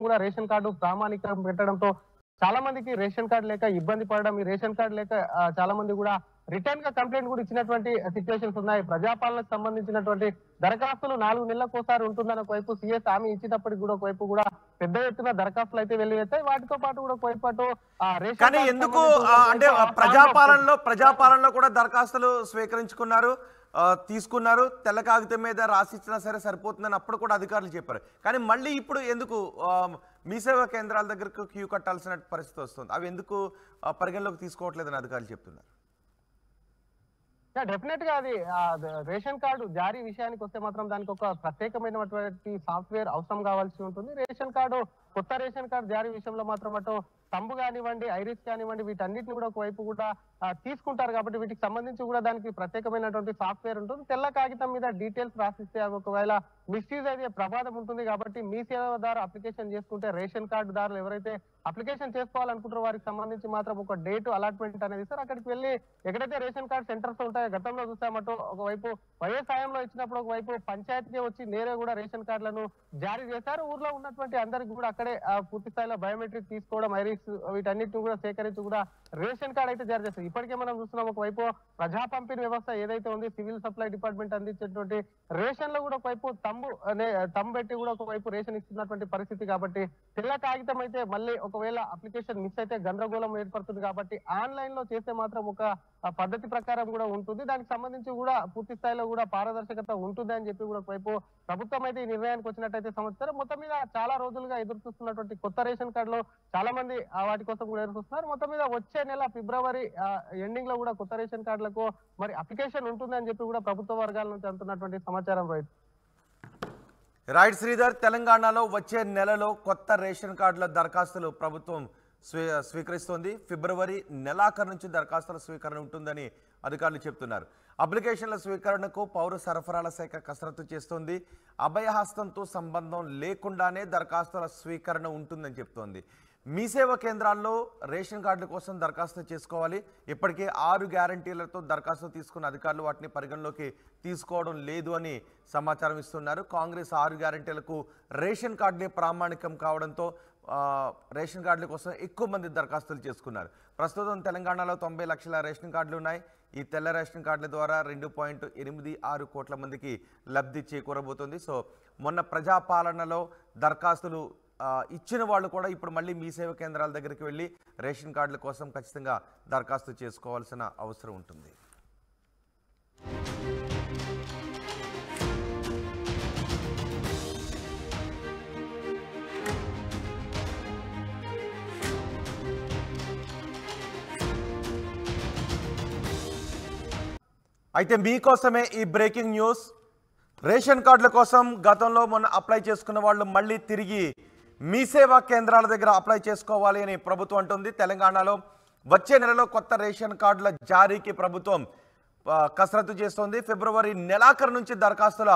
కూడా ration card ప్రామాణికం పెట్టడంతో చాలా మందికి రేషన్ కార్డు లేక ఇబ్బంది పడడం, ఈ రేషన్ కార్డు లేక చాలా మంది కూడా రిటర్న్ గా కంప్లైంట్ కూడా ఇచ్చినటువంటి సిచ్యువేషన్స్ ఉన్నాయి. ప్రజాపాలనకు సంబంధించినటువంటి దరఖాస్తులు 4 నెలలకోసారి ఉంటుందని ఒకవైపు సీఎస్ హామీ ఇచ్చినప్పటికి కూడా ఒకవైపు కూడా పెద్ద ఎత్తున దరఖాస్తులు అయితే వెళ్తాయి. వాటితో పాటు కూడా ఒకవైపు అటు కానీ ఎందుకు అంటే ప్రజాపాలనలో కూడా దరఖాస్తులు స్వీకరించుకున్నారు, తీసుకున్నారు, తెల్ల కాగితం మీద రాసిచ్చినా సరే సరిపోతుందని అప్పుడు కూడా అధికారులు చెప్పారు. కానీ మళ్ళీ ఇప్పుడు ఎందుకు మీ సేవా కేంద్రాల దగ్గరకు క్యూ కట్టాల్సిన పరిస్థితి వస్తుంది? అవి ఎందుకు పరిగణలోకి తీసుకోవట్లేదని అధికారులు చెప్తున్నారు. డెఫినెట్ గా అది రేషన్ కార్డు జారీ విషయానికి వస్తే మాత్రం దానికి ఒక ప్రత్యేకమైనటువంటి సాఫ్ట్వేర్ అవసరం కావాల్సి ఉంటుంది. రేషన్ కార్డు కొత్త రేషన్ కార్డు జారీ విషయంలో మాత్రం అటు తంబు కానివ్వండి, ఐరిస్ కానివ్వండి, వీటన్నిటిని కూడా ఒకవైపు కూడా తీసుకుంటారు. కాబట్టి వీటికి సంబంధించి కూడా దానికి ప్రత్యేకమైనటువంటి సాఫ్ట్వేర్ ఉంటుంది. తెల్ల కాగితం మీద డీటెయిల్స్ రాసిస్తే అవి ఒకవేళ మిస్యూజ్ అయ్యే ప్రమాదం ఉంటుంది. కాబట్టి మీ సేవదారు అప్లికేషన్ చేసుకుంటే రేషన్ కార్డు దారులు ఎవరైతే అప్లికేషన్ చేసుకోవాలనుకుంటారో వారికి సంబంధించి మాత్రం ఒక డేట్ అలాట్మెంట్ అనేది సార్ అక్కడికి వెళ్ళి ఎక్కడైతే రేషన్ కార్డు సెంటర్స్ ఉంటాయో గతంలో చూసామటో ఒకవైపు వైఎస్ సాయంలో ఇచ్చినప్పుడు ఒకవైపు పంచాయతీకే వచ్చి నేరే కూడా రేషన్ కార్డులను జారీ చేశారు. ఊర్లో ఉన్నటువంటి అందరికి కూడా అక్కడే పూర్తి స్థాయిలో బయోమెట్రిక్ తీసుకోవడం, ఐరిస్ వీటన్నిటిని కూడా సేకరించి కూడా రేషన్ కార్డు అయితే జారీ చేస్తారు. ఇప్పటికే మనం చూస్తున్నాం ఒకవైపు ప్రజా పంపిణీ వ్యవస్థ ఏదైతే ఉంది సివిల్ సప్లై డిపార్ట్మెంట్ అందించేటువంటి రేషన్ లో కూడా ఒకవైపు తంబు పెట్టి కూడా ఒకవైపు రేషన్ ఇస్తున్నటువంటి పరిస్థితి. కాబట్టి తెల్ల కాగితం అయితే మళ్ళీ ఒకవేళ అప్లికేషన్ మిస్ అయితే గందరగోళం ఏర్పడుతుంది. కాబట్టి ఆన్లైన్ లో చేస్తే మాత్రం ఒక పద్ధతి ప్రకారం కూడా ఉంటుంది. దానికి సంబంధించి కూడా పూర్తి స్థాయిలో కూడా పారదర్శకత ఉంటుంది అని చెప్పి కూడా ఒకవైపు ప్రభుత్వం అయితే ఈ నిర్ణయానికి వచ్చినట్టయితే సంవత్సరం మొత్తం మీద చాలా రోజులుగా ఎదురు చూస్తున్నటువంటి కొత్త రేషన్ కార్డులో చాలా మంది వాటి కోసం కూడా ఎదురు చూస్తున్నారు. మొత్తం మీద వచ్చే నెల ఫిబ్రవరి ఎండింగ్ లో కూడా కొత్త రేషన్ కార్డులకు మరి అప్లికేషన్ ఉంటుందని చెప్పి కూడా ప్రభుత్వ వర్గాల నుంచి అందుతున్నటువంటి సమాచారం. రైట్ శ్రీధర్, తెలంగాణలో వచ్చే నెలలో కొత్త రేషన్ కార్డుల దరఖాస్తులు ప్రభుత్వం స్వీకరిస్తోంది. ఫిబ్రవరి నెలాఖరు నుంచి దరఖాస్తుల స్వీకరణ ఉంటుందని అధికారులు చెప్తున్నారు. అప్లికేషన్ల స్వీకరణకు పౌర సరఫరాల శాఖ కసరత్తు చేస్తోంది. అభయహస్తంతో సంబంధం లేకుండానే దరఖాస్తుల స్వీకరణ ఉంటుందని చెప్తోంది. మీ సేవా కేంద్రాల్లో రేషన్ కార్డుల కోసం దరఖాస్తు చేసుకోవాలి. ఇప్పటికే 6 గ్యారంటీలతో దరఖాస్తు తీసుకున్న అధికారులు వాటిని పరిగణలోకి తీసుకోవడం లేదు అని సమాచారం ఇస్తున్నారు. కాంగ్రెస్ 6 గ్యారంటీలకు రేషన్ కార్డులే ప్రామాణికం కావడంతో రేషన్ కార్డుల కోసం ఎక్కువ మంది దరఖాస్తులు చేసుకున్నారు. ప్రస్తుతం తెలంగాణలో 90 లక్షల రేషన్ కార్డులు ఉన్నాయి. ఈ తెల్ల రేషన్ కార్డుల ద్వారా 2.86 కోట్ల మందికి లబ్ధి చేకూరబోతుంది. సో మొన్న ప్రజాపాలనలో దరఖాస్తులు ఇచ్చిన వాళ్ళు కూడా ఇప్పుడు మళ్ళీ మీ సేవా కేంద్రాల దగ్గరికి వెళ్ళి రేషన్ కార్డుల కోసం ఖచ్చితంగా దరఖాస్తు చేసుకోవాల్సిన అవసరం ఉంటుంది. అయితే మీకోసమే ఈ బ్రేకింగ్ న్యూస్. రేషన్ కార్డుల కోసం గతంలో మొన్న అప్లై చేసుకున్న వాళ్ళు మళ్ళీ తిరిగి మీ సేవా కేంద్రాల దగ్గర అప్లై చేసుకోవాలి అని ప్రభుత్వం అంటుంది. తెలంగాణలో వచ్చే నెలలో కొత్త రేషన్ కార్డుల జారీకి ప్రభుత్వం కసరత్తు చేస్తోంది. ఫిబ్రవరి నెలాఖరు నుంచి దరఖాస్తుల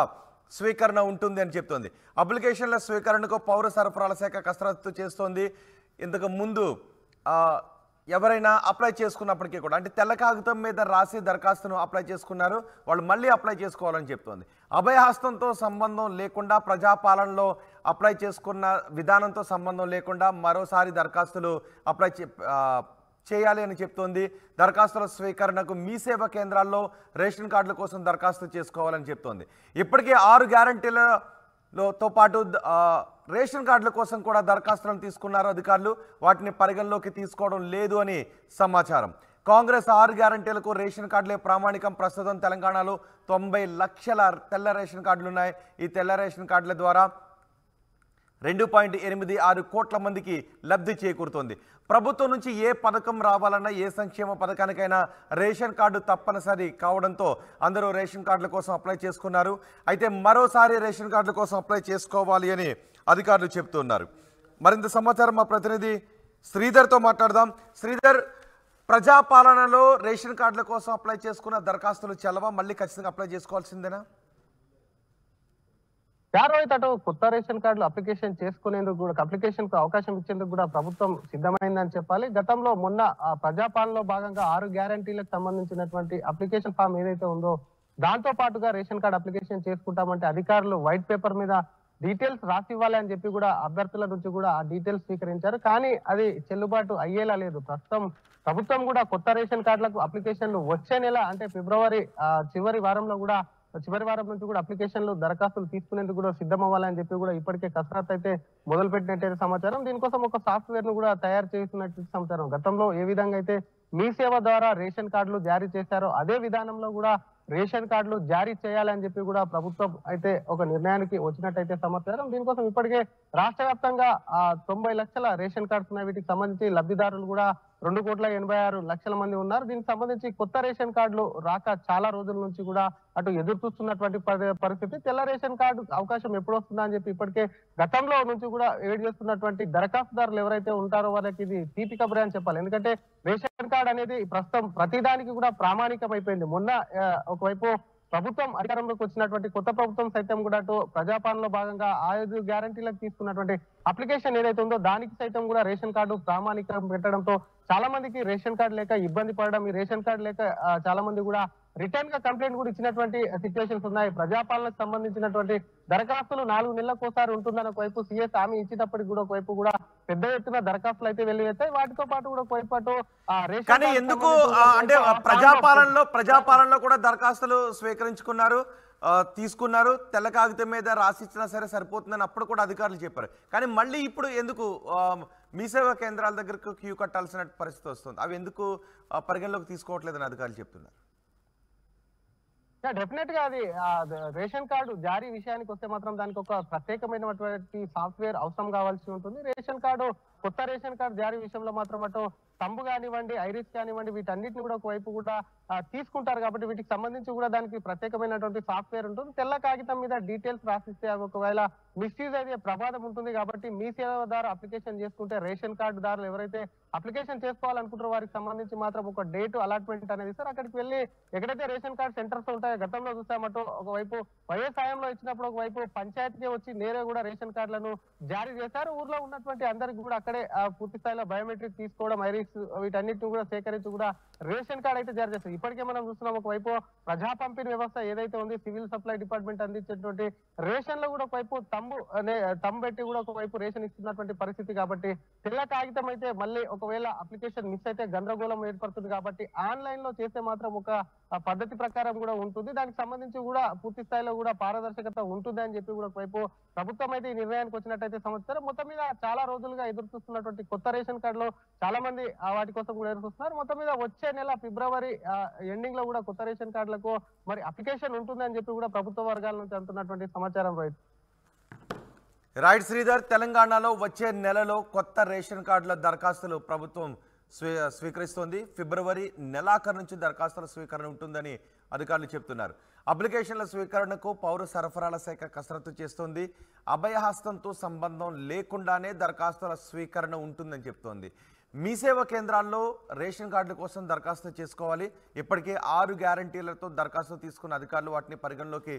స్వీకరణ ఉంటుంది అని చెప్తోంది. అప్లికేషన్ల స్వీకరణకు పౌర సరఫరాల శాఖ కసరత్తు చేస్తోంది. ఇంతకు ముందు ఎవరైనా అప్లై చేసుకున్నప్పటికీ కూడా అంటే తెల్ల కాగితం మీద రాసి దరఖాస్తును అప్లై చేసుకున్నారు, వాళ్ళు మళ్ళీ అప్లై చేసుకోవాలని చెప్తోంది. అభయహస్తంతో సంబంధం లేకుండా ప్రజాపాలనలో అప్లై చేసుకున్న విధానంతో సంబంధం లేకుండా మరోసారి దరఖాస్తులు అప్లై చేయాలి అని చెప్తోంది. దరఖాస్తుల స్వీకరణకు మీ సేవా కేంద్రాల్లో రేషన్ కార్డుల కోసం దరఖాస్తు చేసుకోవాలని చెప్తోంది. ఇప్పటికే 6 గ్యారంటీలతో పాటు రేషన్ కార్డుల కోసం కూడా దరఖాస్తులను తీసుకున్నారు అధికారులు. వాటిని పరిగణలోకి తీసుకోవడం లేదు అని సమాచారం. కాంగ్రెస్ 6 గ్యారంటీలకు రేషన్ కార్డులే ప్రామాణికం. ప్రస్తుతం తెలంగాణలో 90 లక్షల తెల్ల రేషన్ కార్డులు ఉన్నాయి. ఈ తెల్ల రేషన్ కార్డుల ద్వారా 2.86 కోట్ల మందికి లబ్ధి చేకూరుతోంది. ప్రభుత్వం నుంచి ఏ పథకం రావాలన్నా ఏ సంక్షేమ పథకానికైనా రేషన్ కార్డు తప్పనిసరి కావడంతో అందరూ రేషన్ కార్డుల కోసం అప్లై చేసుకున్నారు. అయితే మరోసారి రేషన్ కార్డుల కోసం అప్లై చేసుకోవాలి అని అధికారులు చెప్తున్నారు. మరింత సమాచారం మా ప్రతినిధి శ్రీధర్తో మాట్లాడదాం. శ్రీధర్, ప్రజాపాలనలో రేషన్ కార్డుల కోసం అప్లై చేసుకున్న దరఖాస్తులు చెల్లవా? మళ్ళీ ఖచ్చితంగా అప్లై చేసుకోవాల్సిందేనా? రోహిత్, అటు కొత్త రేషన్ కార్డులు అప్లికేషన్ చేసుకునేందుకు కూడా అప్లికేషన్ కు అవకాశం ఇచ్చేందుకు కూడా ప్రభుత్వం సిద్ధమైందని చెప్పాలి. గతంలో మొన్న ప్రజాపాలనలో భాగంగా 6 గ్యారంటీలకు సంబంధించినటువంటి అప్లికేషన్ ఫామ్ ఏదైతే ఉందో దాంతో పాటుగా రేషన్ కార్డు అప్లికేషన్ చేసుకుంటామంటే అధికారులు వైట్ పేపర్ మీద డీటెయిల్స్ రాసి ఇవ్వాలి అని చెప్పి కూడా అభ్యర్థుల నుంచి కూడా ఆ డీటెయిల్స్ స్వీకరించారు. కానీ అది చెల్లుబాటు అయ్యేలా లేదు. ప్రస్తుతం ప్రభుత్వం కూడా కొత్త రేషన్ కార్డులకు అప్లికేషన్లు వచ్చే నెల అంటే ఫిబ్రవరి చివరి వారం నుంచి కూడా అప్లికేషన్లు దరఖాస్తులు తీసుకునేందుకు కూడా సిద్ధం అవ్వాలని చెప్పి కూడా ఇప్పటికే కసరత్తు అయితే మొదలు పెట్టినట్టు సమాచారం. దీనికోసం ఒక సాఫ్ట్వేర్ ను కూడా తయారు చేస్తున్నట్టు సమాచారం. గతంలో ఏ విధంగా అయితే మీ సేవ ద్వారా రేషన్ కార్డులు జారీ చేశారో అదే విధానంలో కూడా రేషన్ కార్డులు జారీ చేయాలని చెప్పి కూడా ప్రభుత్వం అయితే ఒక నిర్ణయానికి వచ్చినట్టయితే సమాచారం. దీనికోసం ఇప్పటికే రాష్ట్ర వ్యాప్తంగా 90 లక్షల రేషన్ కార్డ్స్ ఉన్నాయి. వీటికి సంబంధించి లబ్ధిదారులు కూడా 2,86,00,000 మంది ఉన్నారు. దీనికి సంబంధించి కొత్త రేషన్ కార్డులు రాక చాలా రోజుల నుంచి కూడా అటు ఎదురు చూస్తున్నటువంటి పరిస్థితి. తెల్ల రేషన్ కార్డు అవకాశం ఎప్పుడు వస్తుందా అని చెప్పి ఇప్పటికే గతంలో నుంచి కూడా వెయిట్ చేస్తున్నటువంటి దరఖాస్తుదారులు ఎవరైతే ఉంటారో వాళ్ళకి ఇది తీపి కబురే అని చెప్పాలి. ఎందుకంటే రేషన్ కార్డు అనేది ప్రస్తుతం ప్రతిదానికి కూడా ప్రామాణికం అయిపోయింది. మొన్న ఒకవైపు ప్రభుత్వం అధికారంలోకి వచ్చినటువంటి కొత్త ప్రభుత్వం సైతం కూడా అటు ప్రజాపాలనలో భాగంగా 5 గ్యారంటీలకు తీసుకున్నటువంటి అప్లికేషన్ ఏదైతే ఉందో దానికి సైతం కూడా రేషన్ కార్డు ప్రామాణికం పెట్టడంతో చాలా మందికి రేషన్ కార్డు లేక ఇబ్బంది పడడం, ఈ రేషన్ కార్డు లేక చాలా మంది కూడా రిటర్న్ గా కంప్లైంట్ కూడా ఇచ్చినటువంటి సిచ్యువేషన్స్ ఉన్నాయి. ప్రజాపాలనకు సంబంధించినటువంటి దరఖాస్తులు 4 నెలలకు ఒకసారి ఉంటుందని ఒకవైపు సీఎస్ హామీ ఇచ్చినప్పటికీ కూడా ఒకవైపు కూడా పెద్ద ఎత్తున దరఖాస్తులు అయితే వెళ్తాయి. వాటితో పాటు కూడా ఒకవైపు అటు కానీ ఎందుకు అంటే ప్రజాపాలనలో కూడా దరఖాస్తులు స్వీకరించుకున్నారు, తీసుకున్నారు, తెల్ల కాగితం మీద రాసిచ్చినా సరే సరిపోతుందని అప్పుడు కూడా అధికారులు చెప్పారు. కానీ మళ్ళీ ఇప్పుడు ఎందుకు మీ సేవా కేంద్రాల దగ్గరకు క్యూ కట్టాల్సిన పరిస్థితి వస్తుంది? అవి ఎందుకు పరిగణలోకి తీసుకోవట్లేదని అధికారులు చెప్తున్నారు. డెఫినెట్ గా అది రేషన్ కార్డు జారీ విషయానికి వస్తే మాత్రం దానికి ఒక ప్రత్యేకమైనటువంటి సాఫ్ట్వేర్ అవసరం కావాల్సి ఉంటుంది. రేషన్ కార్డు కొత్త రేషన్ కార్డు జారీ విషయంలో మాత్రం అటు తంబు కానివ్వండి, ఐరిస్ కానివ్వండి, వీటన్నిటిని కూడా ఒకవైపు కూడా తీసుకుంటారు. కాబట్టి వీటికి సంబంధించి కూడా దానికి ప్రత్యేకమైనటువంటి సాఫ్ట్వేర్ ఉంటుంది. తెల్ల కాగితం మీద డీటెయిల్స్ రాసిస్తే ఒకవేళ మిస్యూజ్ అయ్యే ప్రమాదం ఉంటుంది. కాబట్టి మీ సేవ ద్వారా అప్లికేషన్ చేసుకుంటే రేషన్ కార్డు దారులు ఎవరైతే అప్లికేషన్ చేసుకోవాలనుకుంటారో వారికి సంబంధించి మాత్రం ఒక డేట్ అలాట్మెంట్ అనేది సార్ అక్కడికి వెళ్ళి ఎక్కడైతే రేషన్ కార్డు సెంటర్స్ ఉంటాయో గతంలో చూసామటో ఒకవైపు వైఎస్ సాయంలో ఇచ్చినప్పుడు ఒకవైపు పంచాయతీకే వచ్చి నేరే కూడా రేషన్ కార్డులను జారీ చేశారు. ఊర్లో ఉన్నటువంటి అందరికి కూడా అక్కడే పూర్తి స్థాయిలో బయోమెట్రిక్ తీసుకోవడం, ఐరిస్ వీటన్నిటిని కూడా సేకరించి కూడా రేషన్ కార్డు అయితే జారీ చేస్తారు. ఇప్పటికే మనం చూస్తున్నాం ఒకవైపు ప్రజా పంపిణీ వ్యవస్థ ఏదైతే ఉంది సివిల్ సప్లై డిపార్ట్మెంట్ అందించేటువంటి రేషన్ లో కూడా ఒకవైపు తంబు పెట్టి కూడా ఒకవైపు రేషన్ ఇస్తున్నటువంటి పరిస్థితి. కాబట్టి తెల్ల కాగితం అయితే మళ్ళీ ఒకవేళ అప్లికేషన్ మిస్ అయితే గందరగోళం ఏర్పడుతుంది. కాబట్టి ఆన్లైన్ లో చేస్తే మాత్రం ఒక పద్ధతి ప్రకారం కూడా ఉంటుంది. దానికి సంబంధించి కూడా పూర్తి స్థాయిలో కూడా పారదర్శకత ఉంటుంది అని చెప్పి కూడా ఒకవైపు ప్రభుత్వం అయితే ఈ నిర్ణయానికి వచ్చినట్టయితే సంవత్సరం మొత్తం మీద చాలా రోజులుగా ఎదురు చూస్తున్నటువంటి కొత్త రేషన్ కార్డులో చాలా మంది వాటి కోసం కూడా ఎదురు చూస్తున్నారు. మొత్తం మీద వచ్చే నెల ఫిబ్రవరి ఎండింగ్ లో కూడా కొత్త రేషన్ కార్డులకు మరి అప్లికేషన్ ఉంటుందని చెప్పి కూడా ప్రభుత్వ వర్గాల నుంచి అందుతున్నటువంటి సమాచారం. రైట్ శ్రీధర్, తెలంగాణలో వచ్చే నెలలో కొత్త రేషన్ కార్డుల దరఖాస్తులు ప్రభుత్వం స్వీకరిస్తోంది. ఫిబ్రవరి నెలాఖరు నుంచి దరఖాస్తుల స్వీకరణ ఉంటుందని అధికారులు చెప్తున్నారు. అప్లికేషన్ల స్వీకరణకు పౌర సరఫరాల శాఖ కసరత్తు చేస్తోంది. అభయహస్తంతో సంబంధం లేకుండానే దరఖాస్తుల స్వీకరణ ఉంటుందని చెప్తోంది. మీ సేవా కేంద్రాల్లో రేషన్ కార్డుల కోసం దరఖాస్తు చేసుకోవాలి. ఇప్పటికే 6 గ్యారంటీలతో దరఖాస్తు తీసుకున్న అధికారులు వాటిని పరిగణలోకి